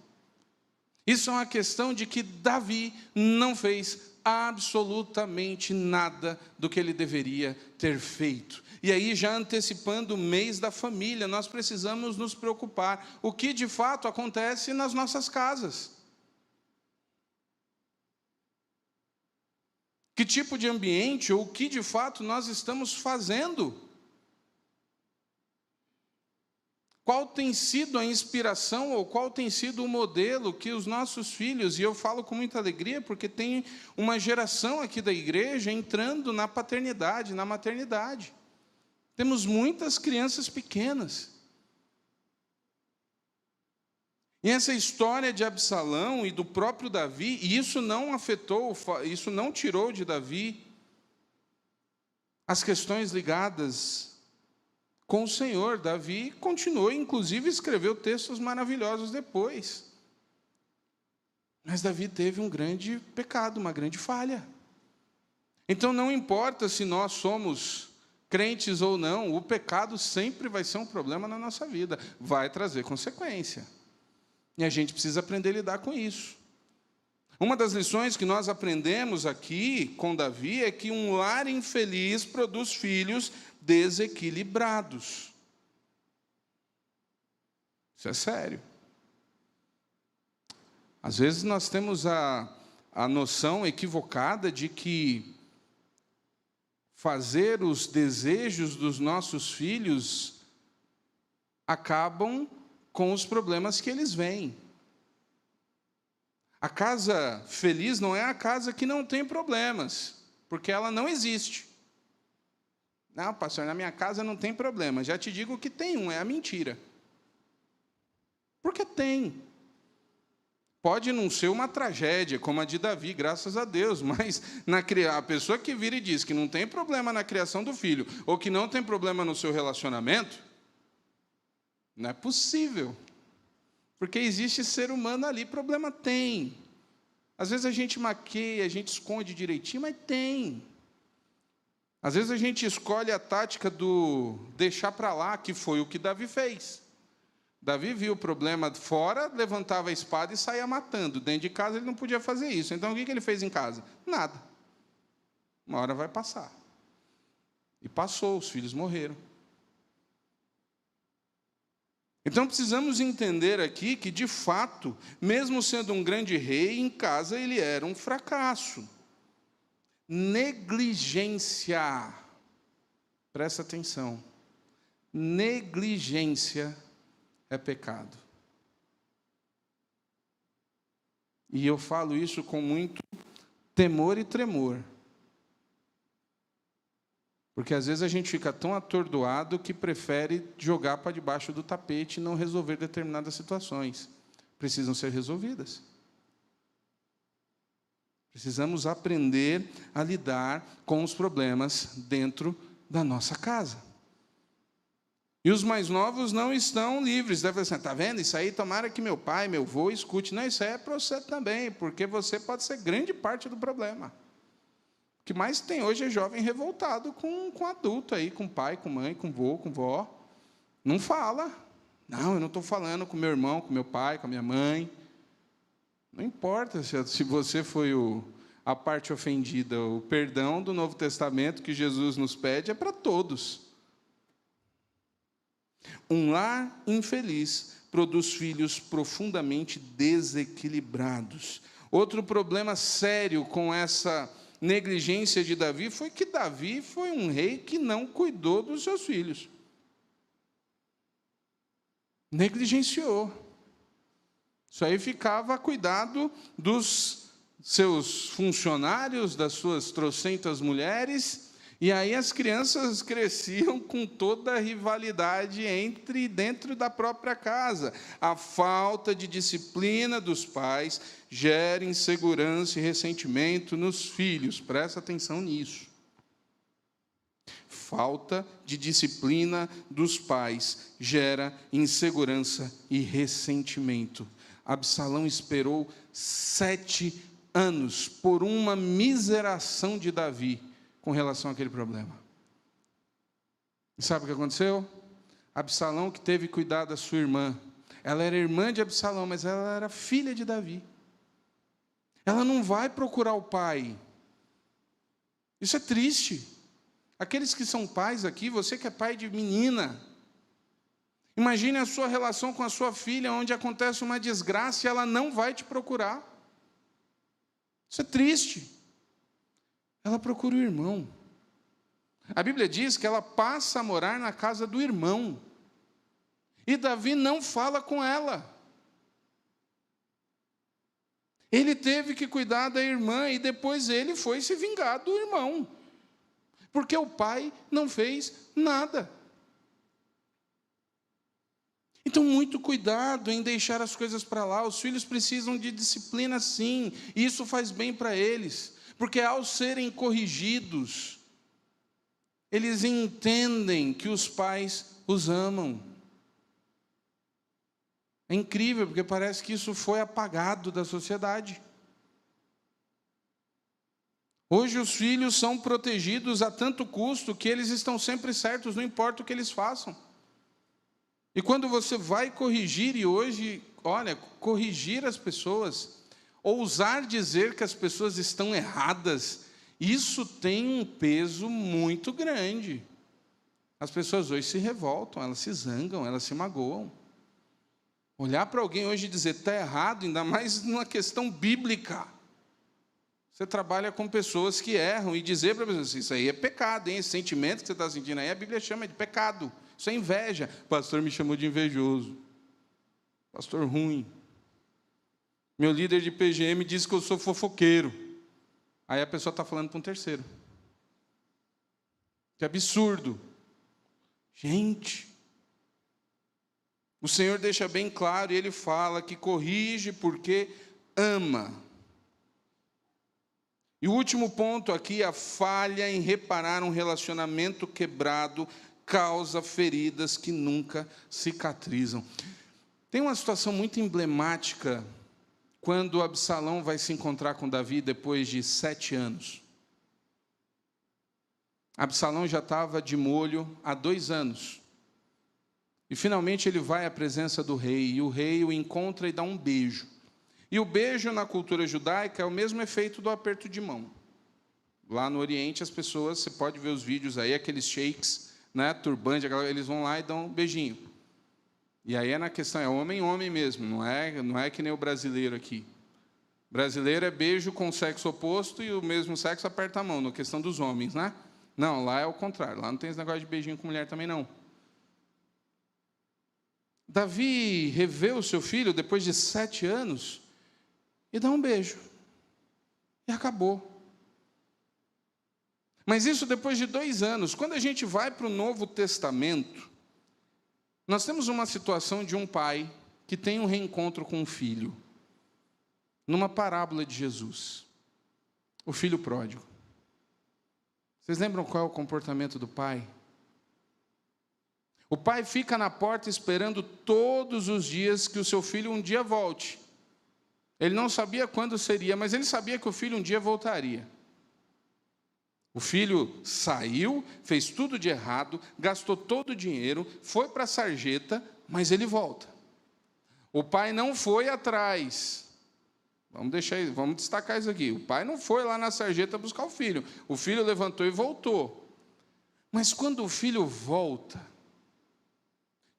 Isso é uma questão de que Davi não fez absolutamente nada do que ele deveria ter feito. E aí, já antecipando o mês da família, nós precisamos nos preocupar. O que de fato acontece nas nossas casas? Que tipo de ambiente, ou o que de fato nós estamos fazendo? Qual tem sido a inspiração ou qual tem sido o modelo que os nossos filhos, e eu falo com muita alegria porque tem uma geração aqui da igreja entrando na paternidade, na maternidade. Temos muitas crianças pequenas. E essa história de Absalão e do próprio Davi, e isso não tirou de Davi as questões ligadas com o Senhor. Davi continuou, inclusive escreveu textos maravilhosos depois. Mas Davi teve um grande pecado, uma grande falha. Então não importa se nós somos crentes ou não, o pecado sempre vai ser um problema na nossa vida, vai trazer consequência. E a gente precisa aprender a lidar com isso. Uma das lições que nós aprendemos aqui com Davi é que um lar infeliz produz filhos desequilibrados. Isso é sério. Às vezes nós temos a noção equivocada de que fazer os desejos dos nossos filhos acabam com os problemas que eles veem. A casa feliz não é a casa que não tem problemas, porque ela não existe. Não, pastor, na minha casa não tem problema. Já te digo que tem um, é a mentira. Porque tem. Pode não ser uma tragédia, como a de Davi, graças a Deus, mas a pessoa que vira e diz que não tem problema na criação do filho, ou que não tem problema no seu relacionamento, não é possível. Porque existe ser humano ali, problema tem. Às vezes a gente maqueia, a gente esconde direitinho, mas tem. Às vezes a gente escolhe a tática do deixar para lá, que foi o que Davi fez. Davi viu o problema fora, levantava a espada e saía matando. Dentro de casa ele não podia fazer isso. Então o que ele fez em casa? Nada. Uma hora vai passar. E passou, os filhos morreram. Então precisamos entender aqui que, de fato, mesmo sendo um grande rei, em casa ele era um fracasso. Negligência. Presta atenção. Negligência é pecado. E eu falo isso com muito temor e tremor. Porque às vezes a gente fica tão atordoado que prefere jogar para debaixo do tapete e não resolver determinadas situações. Precisam ser resolvidas. Precisamos aprender a lidar com os problemas dentro da nossa casa. E os mais novos não estão livres. Deve ser, está vendo? Isso aí, tomara que meu pai, meu avô escute. Não, isso aí é para você também, porque você pode ser grande parte do problema. O que mais tem hoje é jovem revoltado com adulto aí, com pai, com mãe, com vô, com vó. Não fala. Não, eu não estou falando com meu irmão, com meu pai, com a minha mãe. Não importa se você foi a parte ofendida. O perdão do Novo Testamento que Jesus nos pede é para todos. Um lar infeliz produz filhos profundamente desequilibrados. Outro problema sério com essa negligência de Davi foi que Davi foi um rei que não cuidou dos seus filhos. Negligenciou. Isso aí ficava a cuidado dos seus funcionários, das suas trocentas mulheres. E aí as crianças cresciam com toda a rivalidade entre e dentro da própria casa. A falta de disciplina dos pais gera insegurança e ressentimento nos filhos. Presta atenção nisso. Falta de disciplina dos pais gera insegurança e ressentimento. Absalão esperou 7 anos por uma miseração de Davi com relação àquele problema. E sabe o que aconteceu? Absalão, que teve cuidado da sua irmã. Ela era irmã de Absalão, mas ela era filha de Davi. Ela não vai procurar o pai. Isso é triste. Aqueles que são pais aqui, você que é pai de menina, imagine a sua relação com a sua filha, onde acontece uma desgraça e ela não vai te procurar. Isso é triste. Ela procura o irmão. A Bíblia diz que ela passa a morar na casa do irmão. E Davi não fala com ela. Ele teve que cuidar da irmã e depois ele foi se vingar do irmão. Porque o pai não fez nada. Então, muito cuidado em deixar as coisas para lá. Os filhos precisam de disciplina, sim. E isso faz bem para eles. Porque ao serem corrigidos, eles entendem que os pais os amam. É incrível, porque parece que isso foi apagado da sociedade. Hoje os filhos são protegidos a tanto custo que eles estão sempre certos, não importa o que eles façam. E quando você vai corrigir, e hoje, olha, corrigir as pessoas, ousar dizer que as pessoas estão erradas, isso tem um peso muito grande. As pessoas hoje se revoltam, elas se zangam, elas se magoam. Olhar para alguém hoje e dizer está errado, ainda mais numa questão bíblica. Você trabalha com pessoas que erram e dizer para a pessoa, isso aí é pecado, hein? Esse sentimento que você está sentindo aí, a Bíblia chama de pecado. Isso é inveja. O pastor me chamou de invejoso. Pastor ruim. Meu líder de PGM disse que eu sou fofoqueiro. Aí a pessoa está falando para um terceiro. Que absurdo. Gente, o Senhor deixa bem claro, e Ele fala que corrige porque ama. E o último ponto aqui, a falha em reparar um relacionamento quebrado causa feridas que nunca cicatrizam. Tem uma situação muito emblemática quando Absalão vai se encontrar com Davi depois de 7 anos. Absalão já estava de molho há 2 anos. E finalmente ele vai à presença do rei, e o rei o encontra e dá um beijo. E o beijo na cultura judaica é o mesmo efeito do aperto de mão. Lá no Oriente as pessoas, você pode ver os vídeos aí, aqueles sheiks, né, turbante, eles vão lá e dão um beijinho. E aí é na questão, é homem mesmo, não é que nem o brasileiro aqui. Brasileiro é beijo com o sexo oposto e o mesmo sexo aperta a mão, na questão dos homens, né? Não, lá é o contrário, lá não tem esse negócio de beijinho com mulher também não. Davi revê o seu filho depois de 7 anos e dá um beijo. E acabou. Mas isso depois de 2 anos. Quando a gente vai para o Novo Testamento, nós temos uma situação de um pai que tem um reencontro com um filho, numa parábola de Jesus, o filho pródigo. Vocês lembram qual é o comportamento do pai? O pai fica na porta esperando todos os dias que o seu filho um dia volte. Ele não sabia quando seria, mas ele sabia que o filho um dia voltaria. O filho saiu, fez tudo de errado, gastou todo o dinheiro, foi para a sarjeta, mas ele volta. O pai não foi atrás. Vamos destacar isso aqui. O pai não foi lá na sarjeta buscar o filho. O filho levantou e voltou. Mas quando o filho volta,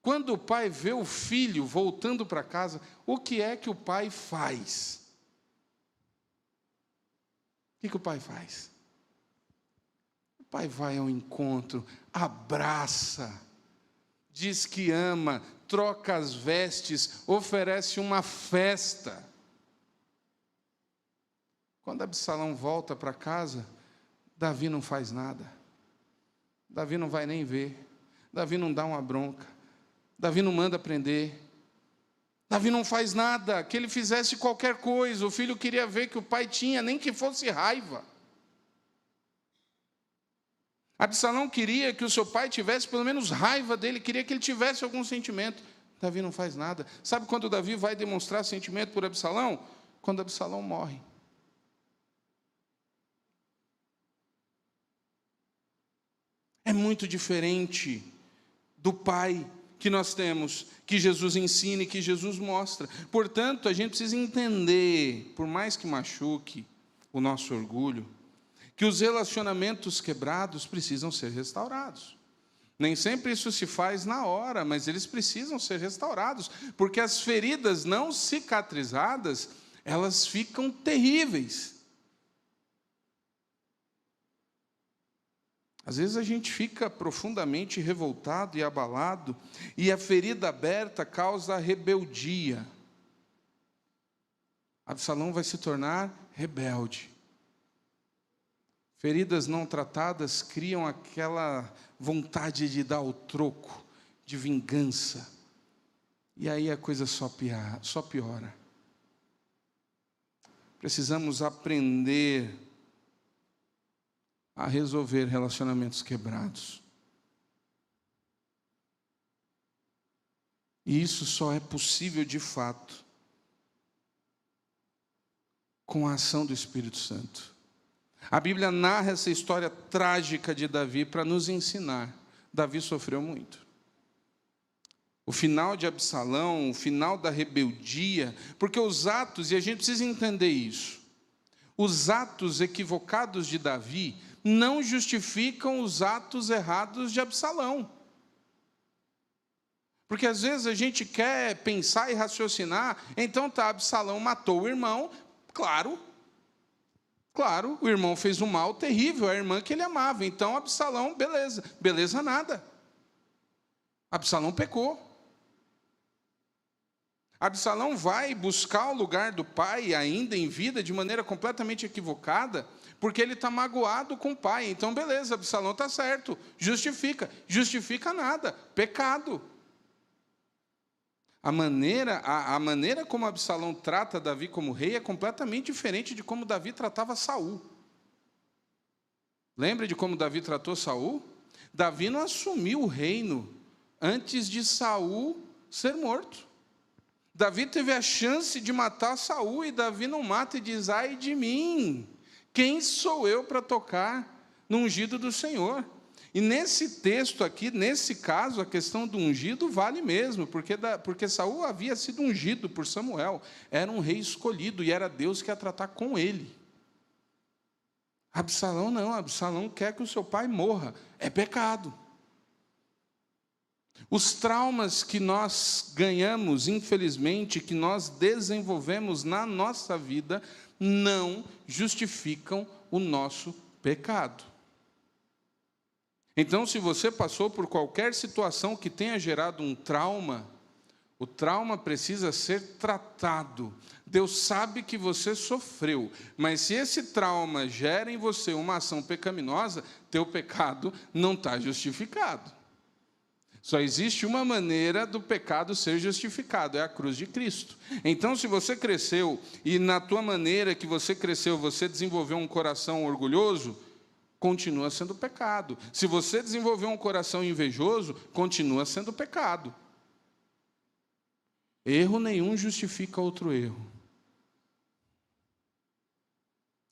quando o pai vê o filho voltando para casa, o que é que o pai faz? O que o pai faz? O pai vai ao encontro, abraça, diz que ama, troca as vestes, oferece uma festa. Quando Absalão volta para casa, Davi não faz nada. Davi não vai nem ver. Davi não dá uma bronca. Davi não manda prender. Davi não faz nada. Que ele fizesse qualquer coisa. O filho queria ver que o pai tinha, nem que fosse raiva. Absalão queria que o seu pai tivesse pelo menos raiva dele. Queria que ele tivesse algum sentimento. Davi não faz nada. Sabe quando Davi vai demonstrar sentimento por Absalão? Quando Absalão morre. É muito diferente do pai que nós temos, que Jesus ensina e que Jesus mostra. Portanto, a gente precisa entender, por mais que machuque o nosso orgulho, que os relacionamentos quebrados precisam ser restaurados. Nem sempre isso se faz na hora, mas eles precisam ser restaurados, porque as feridas não cicatrizadas, elas ficam terríveis. Às vezes a gente fica profundamente revoltado e abalado, e a ferida aberta causa rebeldia. Absalão vai se tornar rebelde. Feridas não tratadas criam aquela vontade de dar o troco, de vingança. E aí a coisa só piora. Precisamos aprender a resolver relacionamentos quebrados. E isso só é possível de fato com a ação do Espírito Santo. A Bíblia narra essa história trágica de Davi para nos ensinar. Davi sofreu muito. O final de Absalão, o final da rebeldia, porque os atos, e a gente precisa entender isso, os atos equivocados de Davi não justificam os atos errados de Absalão. Porque às vezes a gente quer pensar e raciocinar, então Absalão matou o irmão, claro, o irmão fez um mal terrível à irmã que ele amava, então Absalão, beleza nada. Absalão pecou. Absalão vai buscar o lugar do pai ainda em vida de maneira completamente equivocada, porque ele está magoado com o pai. Então, beleza, Absalão está certo, justifica nada, pecado. A maneira como Absalão trata Davi como rei é completamente diferente de como Davi tratava Saul. Lembra de como Davi tratou Saul? Davi não assumiu o reino antes de Saul ser morto. Davi teve a chance de matar Saul e Davi não mata e diz: ai de mim, quem sou eu para tocar no ungido do Senhor? E nesse texto aqui, nesse caso, a questão do ungido vale mesmo, porque Saul havia sido ungido por Samuel, era um rei escolhido e era Deus que ia tratar com ele. Absalão não, Absalão quer que o seu pai morra, é pecado. Os traumas que nós ganhamos, infelizmente, que nós desenvolvemos na nossa vida, não justificam o nosso pecado. Então, se você passou por qualquer situação que tenha gerado um trauma, o trauma precisa ser tratado. Deus sabe que você sofreu, mas se esse trauma gera em você uma ação pecaminosa, teu pecado não está justificado. Só existe uma maneira do pecado ser justificado, é a cruz de Cristo. Então, se você cresceu e na tua maneira que você cresceu, você desenvolveu um coração orgulhoso, continua sendo pecado. Se você desenvolveu um coração invejoso, continua sendo pecado. Erro nenhum justifica outro erro.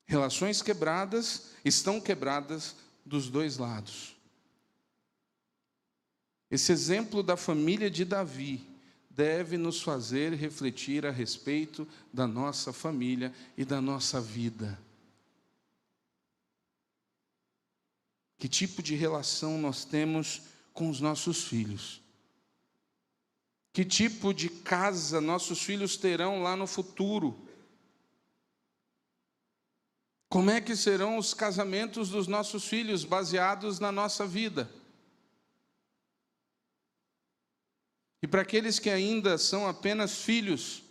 Relações quebradas estão quebradas dos dois lados. Esse exemplo da família de Davi deve nos fazer refletir a respeito da nossa família e da nossa vida. Que tipo de relação nós temos com os nossos filhos? Que tipo de casa nossos filhos terão lá no futuro? Como é que serão os casamentos dos nossos filhos baseados na nossa vida? E para aqueles que ainda são apenas filhos,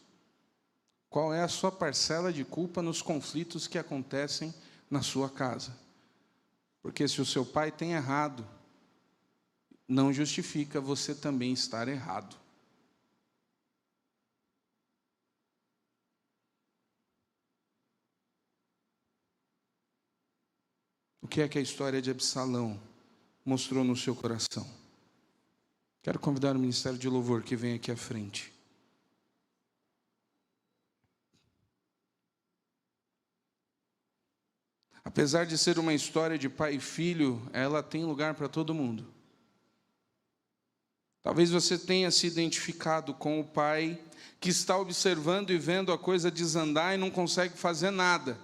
qual é a sua parcela de culpa nos conflitos que acontecem na sua casa? Porque se o seu pai tem errado, não justifica você também estar errado. O que é que a história de Absalão mostrou no seu coração? Quero convidar o Ministério de Louvor que vem aqui à frente. Apesar de ser uma história de pai e filho, ela tem lugar para todo mundo. Talvez você tenha se identificado com o pai que está observando e vendo a coisa desandar e não consegue fazer nada.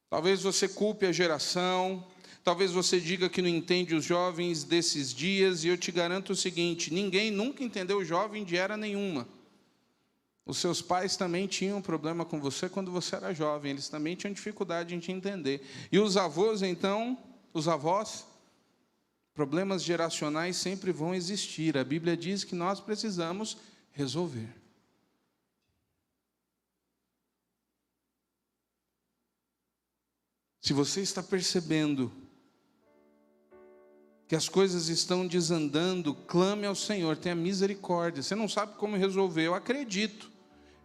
Talvez você culpe a geração, talvez você diga que não entende os jovens desses dias, e eu te garanto o seguinte: ninguém nunca entendeu o jovem de era nenhuma. Os seus pais também tinham problema com você quando você era jovem, eles também tinham dificuldade em te entender. E os avós, então, os avós, problemas geracionais sempre vão existir. A Bíblia diz que nós precisamos resolver. Se você está percebendo que as coisas estão desandando, clame ao Senhor, tenha misericórdia. Você não sabe como resolver, eu acredito.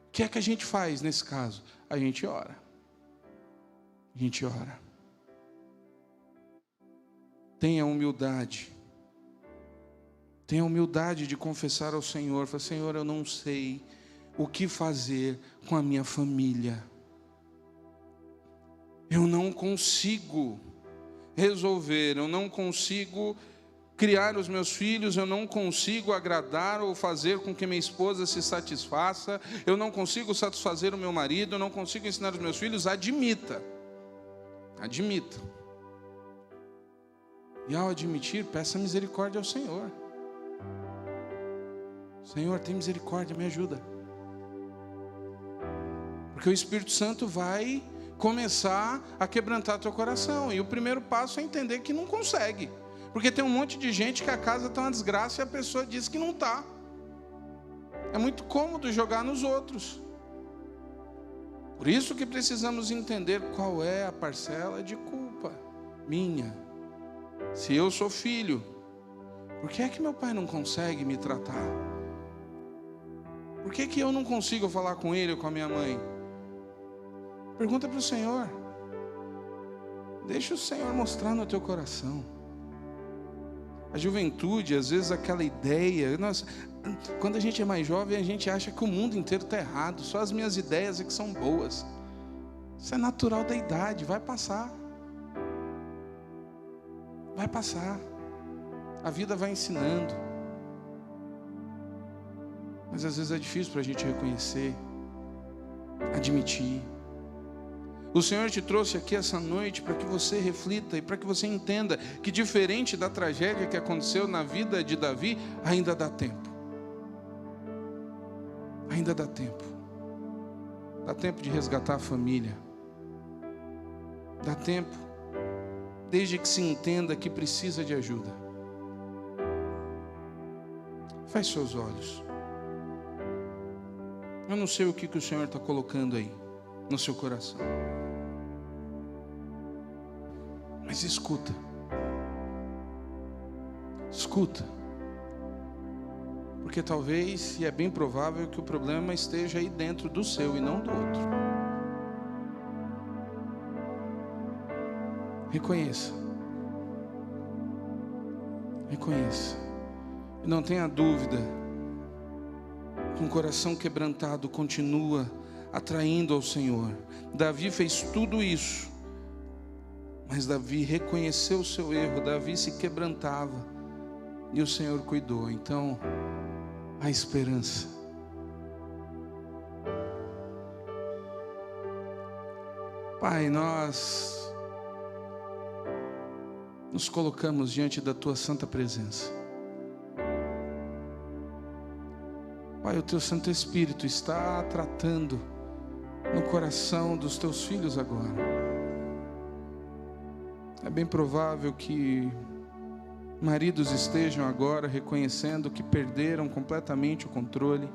O que é que a gente faz nesse caso? A gente ora. A gente ora. Tenha humildade. Tenha humildade de confessar ao Senhor. Fala: Senhor, eu não sei o que fazer com a minha família. Eu não consigo resolver, eu não consigo criar os meus filhos, eu não consigo agradar ou fazer com que minha esposa se satisfaça, eu não consigo satisfazer o meu marido, eu não consigo ensinar os meus filhos. Admita. Admita. E ao admitir, peça misericórdia ao Senhor. Senhor, tem misericórdia, me ajuda. Porque o Espírito Santo vai começar a quebrantar teu coração. E o primeiro passo é entender que não consegue. Porque tem um monte de gente que a casa está uma desgraça e a pessoa diz que não está. É muito cômodo jogar nos outros. Por isso que precisamos entender qual é a parcela de culpa minha. Se eu sou filho, por que é que meu pai não consegue me tratar? Por que que eu não consigo falar com ele ou com a minha mãe? Pergunta para o Senhor. Deixa o Senhor mostrar no teu coração. A juventude, às vezes aquela ideia, quando a gente é mais jovem, a gente acha que o mundo inteiro está errado, só as minhas ideias é que são boas. Isso é natural da idade, vai passar. Vai passar. A vida vai ensinando. Mas às vezes é difícil para a gente reconhecer, admitir. O Senhor te trouxe aqui essa noite para que você reflita e para que você entenda que, diferente da tragédia que aconteceu na vida de Davi, ainda dá tempo. Ainda dá tempo. Dá tempo de resgatar a família. Dá tempo, desde que se entenda que precisa de ajuda. Feche seus olhos. Eu não sei o que o Senhor está colocando aí no seu coração, mas escuta. Escuta. Porque talvez, e é bem provável, que o problema esteja aí dentro do seu e não do outro. Reconheça. Reconheça. E não tenha dúvida que um coração quebrantado continua atraindo ao Senhor. Davi fez tudo isso, mas Davi reconheceu o seu erro. Davi se quebrantava e o Senhor cuidou. Então, há esperança. Pai, nós nos colocamos diante da Tua santa presença. Pai, o Teu Santo Espírito está tratando no coração dos Teus filhos agora. É bem provável que maridos estejam agora reconhecendo que perderam completamente o controle.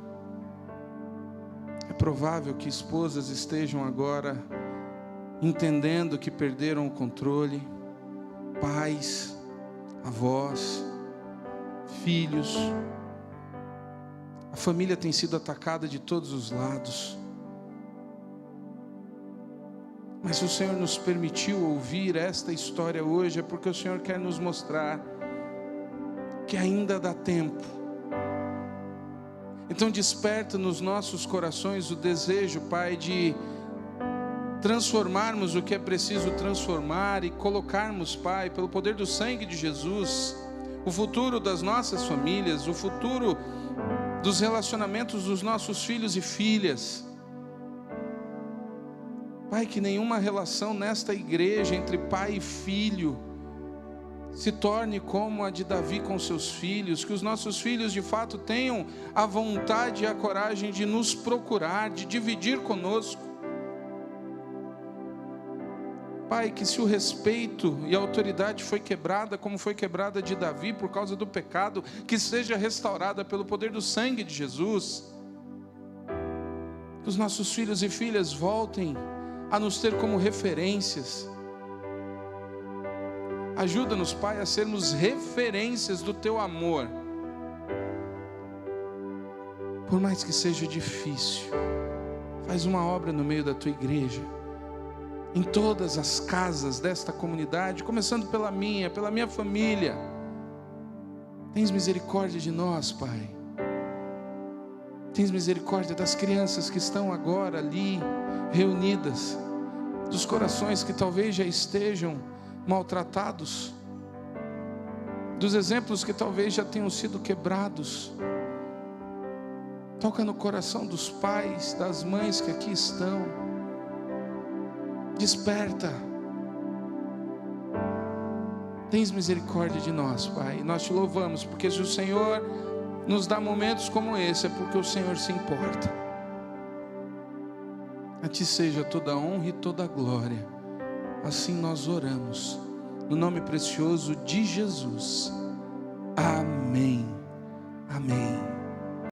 É provável que esposas estejam agora entendendo que perderam o controle. Pais, avós, filhos. A família tem sido atacada de todos os lados. Mas se o Senhor nos permitiu ouvir esta história hoje, é porque o Senhor quer nos mostrar que ainda dá tempo. Então desperta nos nossos corações o desejo, Pai, de transformarmos o que é preciso transformar e colocarmos, Pai, pelo poder do sangue de Jesus, o futuro das nossas famílias, o futuro dos relacionamentos dos nossos filhos e filhas. Pai, que nenhuma relação nesta igreja entre pai e filho se torne como a de Davi com seus filhos, que os nossos filhos de fato tenham a vontade e a coragem de nos procurar, de dividir conosco. Pai, que se o respeito e a autoridade foi quebrada, como foi quebrada de Davi por causa do pecado, que seja restaurada pelo poder do sangue de Jesus. Que os nossos filhos e filhas voltem a nos ter como referências. Ajuda-nos, Pai, a sermos referências do Teu amor. Por mais que seja difícil, faz uma obra no meio da Tua igreja, em todas as casas desta comunidade, começando pela minha família. Tens misericórdia de nós, Pai. Tens misericórdia das crianças que estão agora ali reunidas, dos corações que talvez já estejam maltratados, dos exemplos que talvez já tenham sido quebrados. Toca no coração dos pais, das mães que aqui estão. Desperta. Tens misericórdia de nós, Pai. Nós Te louvamos, porque se o Senhor nos dá momentos como esse, é porque o Senhor se importa. A Ti seja toda a honra e toda a glória. Assim nós oramos, no nome precioso de Jesus. Amém. Amém.